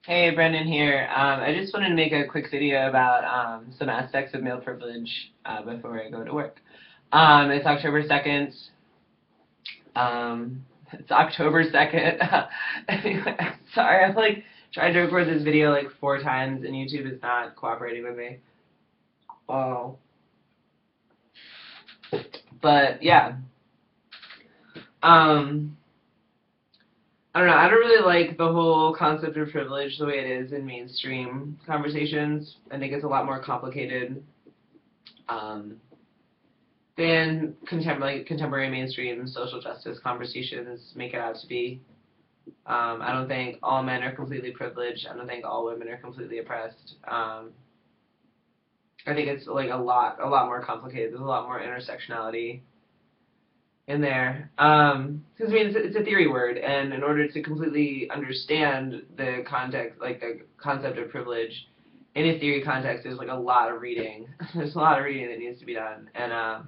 Hey, Brennan here. I just wanted to make a quick video about some aspects of male privilege before I go to work. It's October 2nd. It's October 2nd. Anyway, sorry, I've tried to record this video 4 times and YouTube is not cooperating with me. Oh. But yeah. I don't know, I don't really like the whole concept of privilege the way it is in mainstream conversations. I think it's a lot more complicated than contemporary mainstream social justice conversations make it out to be. I don't think all men are completely privileged. I don't think all women are completely oppressed. I think it's a lot more complicated. There's a lot more intersectionality in there, because I mean it's a theory word, and in order to completely understand the context, the concept of privilege in a theory context, there's a lot of reading. There's a lot of reading that needs to be done, and I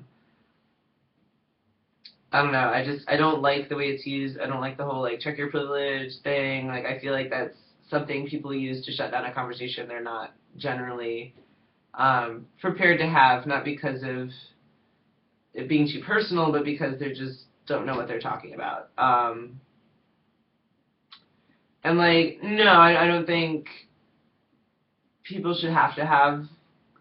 don't know. I don't like the way it's used. I don't like the whole check your privilege thing. I feel like that's something people use to shut down a conversation they're not generally prepared to have, not because of it being too personal, but because they just don't know what they're talking about. And no, I don't think people should have to have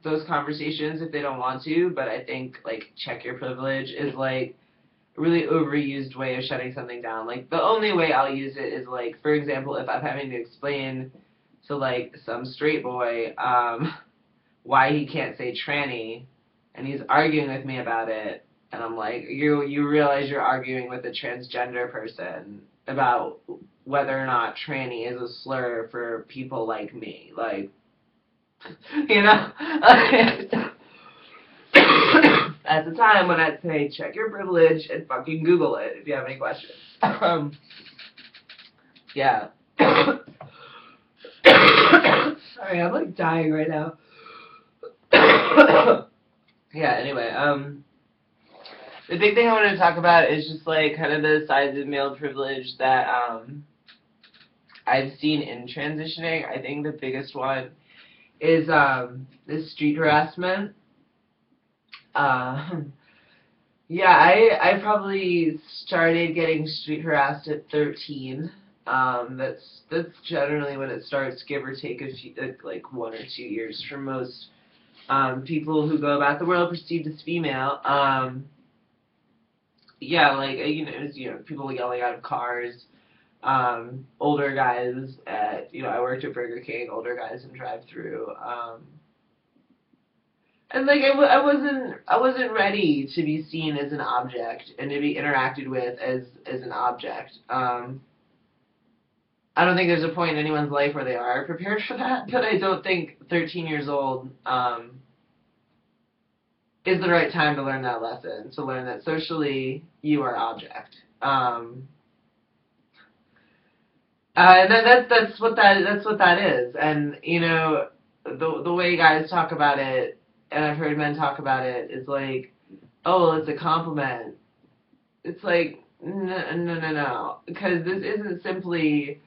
those conversations if they don't want to, but I think check your privilege is a really overused way of shutting something down. The only way I'll use it is for example, if I'm having to explain to some straight boy why he can't say tranny, and he's arguing with me about it, and I'm like, you realize you're arguing with a transgender person about whether or not tranny is a slur for people like me, you know? At the time when I'd say, check your privilege and fucking Google it if you have any questions. Yeah. Sorry, I'm dying right now. Yeah, anyway, the big thing I wanted to talk about is just kind of the sides of male privilege that I've seen in transitioning. I think the biggest one is street harassment. Yeah, I probably started getting street harassed at 13. That's generally when it starts, give or take a few, 1 or 2 years for most people who go about the world perceived as female. Yeah, people yelling out of cars, older guys at, I worked at Burger King, older guys in drive-thru, and I wasn't ready to be seen as an object and to be interacted with as an object. I don't think there's a point in anyone's life where they are prepared for that, but I don't think 13 years old is the right time to learn that lesson, to learn that socially you are object. And that's what that is. And the way guys talk about it, and I've heard men talk about it, is oh, it's a compliment. It's no, because this isn't simply,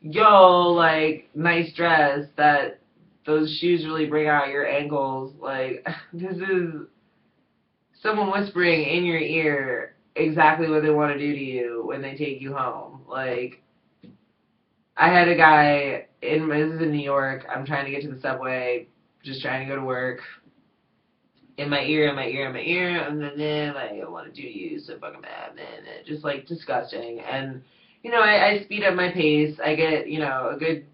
yo, nice dress, that those shoes really bring out your ankles. This is someone whispering in your ear exactly what they want to do to you when they take you home. I had a guy this is in New York. I'm trying to get to the subway, just trying to go to work. In my ear, and then I want to do you so fucking bad, man. Just disgusting. And I speed up my pace. I get a good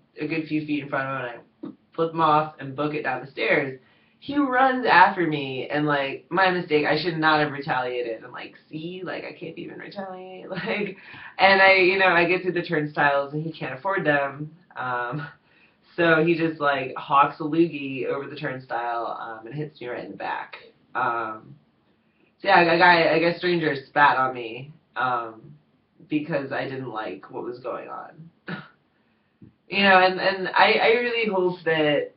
few feet in front of him, and I flip him off and book it down the stairs. He runs after me, and my mistake. I should not have retaliated. I'm see, I can't even retaliate. And I get to the turnstiles, and he can't afford them. So he just hawks a loogie over the turnstile and hits me right in the back. So yeah, a guy stranger spat on me because I didn't like what was going on. And I really hope that,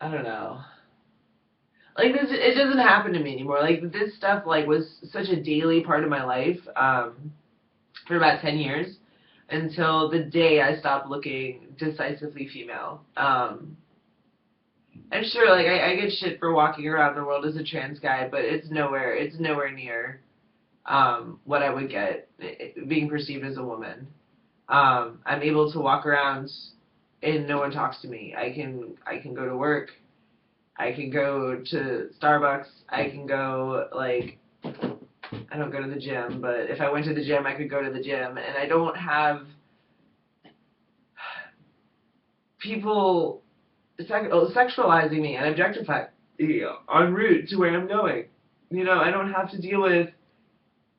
I don't know, this, it doesn't happen to me anymore. This stuff was such a daily part of my life for about 10 years. until the day I stopped looking decisively female. I'm sure, like, I get shit for walking around the world as a trans guy, but it's nowhere near what I would get being perceived as a woman. I'm able to walk around and no one talks to me. I can go to work. I can go to Starbucks. I can go, like, I don't go to the gym, but if I went to the gym, I could go to the gym, and I don't have people sexualizing me and objectifying me en route to where I'm going. You know, I don't have to deal with,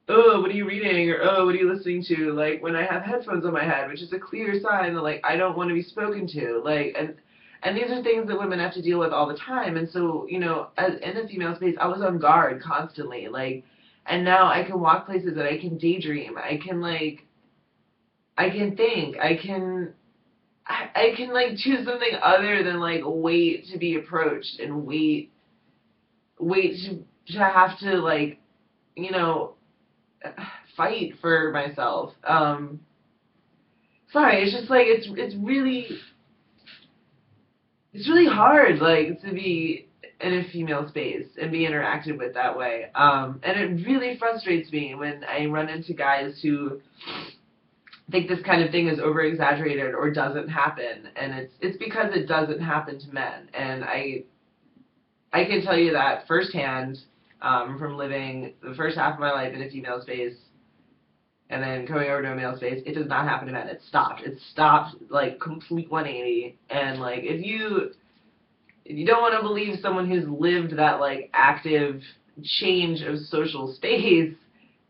oh, what are you reading, or oh, what are you listening to, like, when I have headphones on my head, which is a clear sign that, like, I don't want to be spoken to, like, and these are things that women have to deal with all the time, and so, you know, as in a female space, I was on guard constantly, like, and now I can walk places and I can daydream, I can, like, I can think, I can, like, choose something other than, like, wait to be approached and wait to have to, like, you know, fight for myself. Sorry, it's just, like, it's really hard, like, to be in a female space and be interacted with that way. And it really frustrates me when I run into guys who think this kind of thing is over exaggerated or doesn't happen, and it's because it doesn't happen to men. And I can tell you that firsthand, from living the first half of my life in a female space and then coming over to a male space. It does not happen to men. It stopped, like, complete 180. And, like, if you don't want to believe someone who's lived that, like, active change of social space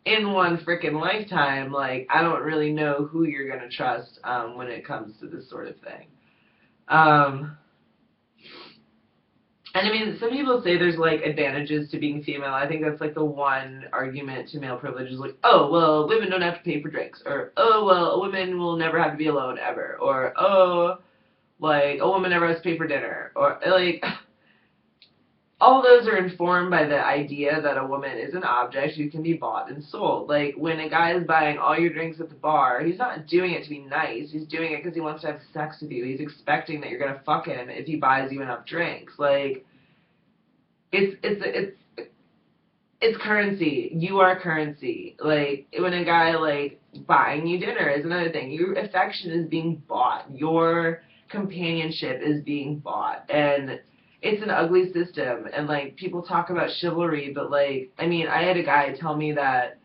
in one frickin' lifetime, like, I don't really know who you're going to trust when it comes to this sort of thing. And I mean, some people say there's, like, advantages to being female. I think that's, like, the one argument to male privilege is, like, oh, well, women don't have to pay for drinks. Or, oh, well, a woman will never have to be alone ever. Or, oh, like, a woman never has to pay for dinner. Or, like, all those are informed by the idea that a woman is an object who can be bought and sold. Like, when a guy is buying all your drinks at the bar, he's not doing it to be nice. He's doing it because he wants to have sex with you. He's expecting that you're going to fuck him if he buys you enough drinks. Like, it's currency. You are currency. Like, when a guy, like, buying you dinner is another thing. Your affection is being bought. Your companionship is being bought. And it's an ugly system. And, like, people talk about chivalry, but, like, I mean, I had a guy tell me that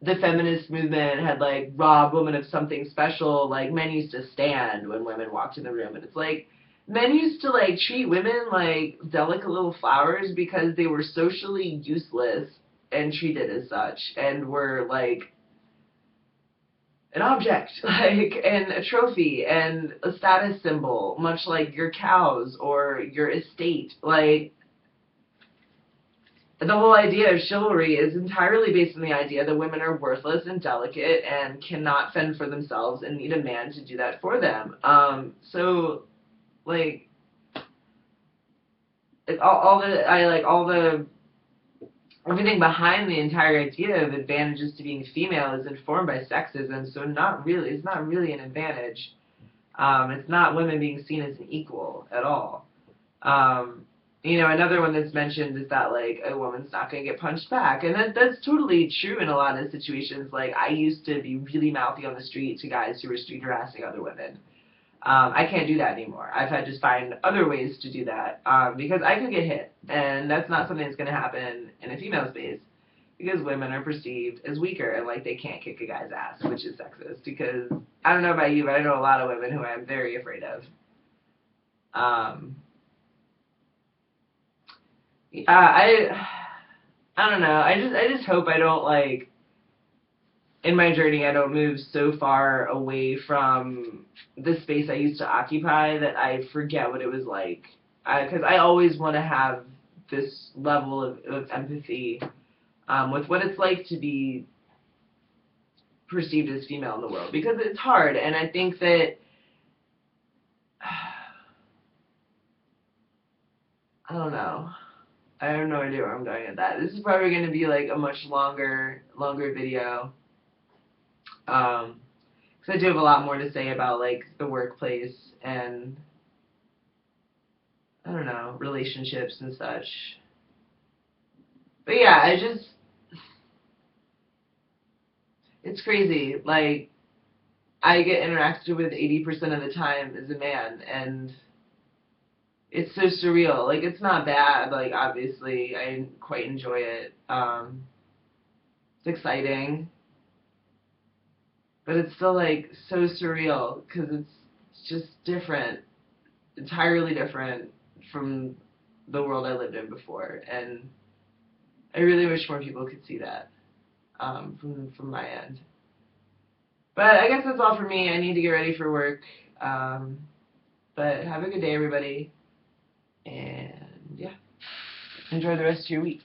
the feminist movement had, like, robbed women of something special. Like, men used to stand when women walked in the room. And it's like, men used to, like, treat women like delicate little flowers because they were socially useless and treated as such, and were, like, an object, like, and a trophy, and a status symbol, much like your cows or your estate. Like, the whole idea of chivalry is entirely based on the idea that women are worthless and delicate and cannot fend for themselves and need a man to do that for them. So, like, everything behind the entire idea of advantages to being female is informed by sexism, so it's not really an advantage. It's not women being seen as an equal at all. You know, another one that's mentioned is that, like, a woman's not going to get punched back, and that's totally true in a lot of situations. Like, I used to be really mouthy on the street to guys who were street harassing other women. I can't do that anymore. I've had to find other ways to do that, because I could get hit, and that's not something that's going to happen in a female space, because women are perceived as weaker, and, like, they can't kick a guy's ass, which is sexist, because, I don't know about you, but I know a lot of women who I'm very afraid of. I don't know, I just hope I don't, like, in my journey, I don't move so far away from the space I used to occupy that I forget what it was like. Because I always want to have this level of empathy with what it's like to be perceived as female in the world. Because it's hard, and I think that I don't know. I have no idea where I'm going with that. This is probably going to be, like, a much longer video. because I do have a lot more to say about like the workplace and I don't know, relationships and such. But yeah, it's crazy. Like, I get interacted with 80% of the time as a man, and it's so surreal. Like, it's not bad. Like, obviously, I quite enjoy it. It's exciting, but it's still like so surreal because it's just different, entirely different from the world I lived in before, and I really wish more people could see that from my end. But I guess that's all for me. I need to get ready for work. But have a good day, everybody, and yeah, enjoy the rest of your week.